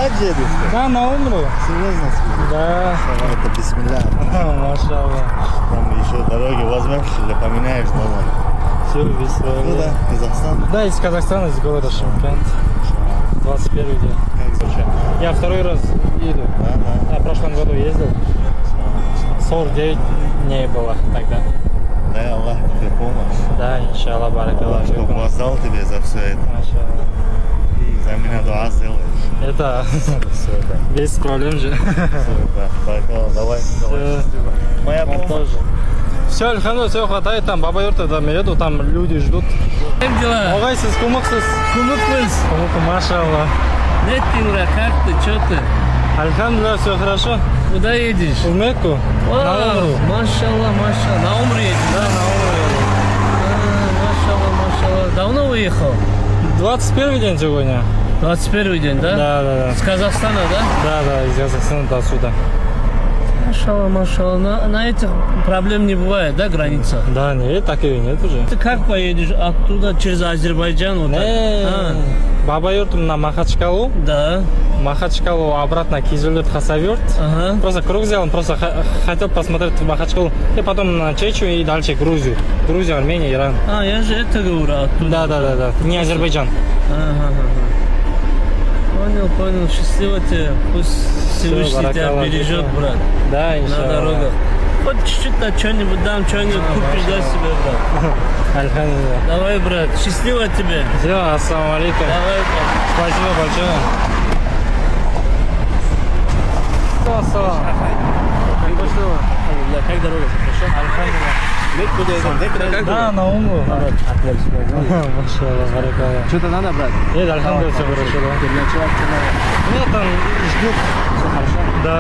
хадж едешь? Да, на умру. Серьезно? Да. Это бисмилля. Машаллах. Там еще дороги возьмешь или поменяешь номер. Все, весело. Ну да, Казахстан. Да, из Казахстана, из города Шымкент. 21 день. Я второй раз еду. Да. Я в прошлом году ездил. 49 дней было тогда. Дай Аллах тебе помощь. Да, иншаллах, баракаллах. Чтобы воздал тебе за все это. Машаллах. И за меня дуа сделаешь. Это Все, да. без проблем же. Все, да. Баракаллах, давай. Моя помощь. Все, альхамдулилlah, все хватает, там баба юрта, там еду, там люди ждут. Как дела? Огай, сіз кумықсыз. Кумыкмыз. Машаллах. Нет, Тимура, как ты, что ты? Альхамдулилlah, все хорошо. Куда едешь? В Мекку. На умру. Машаллах, машаллах. На умру едешь? Да, на умру. Машаллах, машаллах. Давно уехал? 21 день сегодня. 21 день, да? Да. С Казахстана, да? Да, из Казахстана до сюда. Машаллах, машаллах. На этих проблем не бывает, да, граница? Да, нет, так и нет уже. Ты как поедешь оттуда через Азербайджан? Вот так? А, Баба юртом на Махачкалу. да. Махачкалу обратно Кизилюрт, Хасавюрт. Ага. Просто круг сделал, просто хотел посмотреть Махачкалу. И потом на Чечню и дальше Грузию. Грузия, Армения, Иран. А, я же это говорю оттуда. Да. Не Азербайджан. Ага. Понял. Счастливо тебе. Пусть Всевышний тебя баракаллах, бережет, да. брат. Да, На иншаллах. дорогах. Хоть чуть-чуть на что-нибудь дам, что-нибудь купишь, да, себе, брат. Альхамдулилlah. Давай, брат. Счастливо тебе. Все, ассаламу алейкум. Давай, брат. Спасибо большое. Ассалам. Как дорога? Хорошо? Да, на уму. Машаллах, баракаллах. Что-то надо, брат? Нет, альхамдулилlah, все хорошо, да. Нет, там ждут. Все хорошо? Да.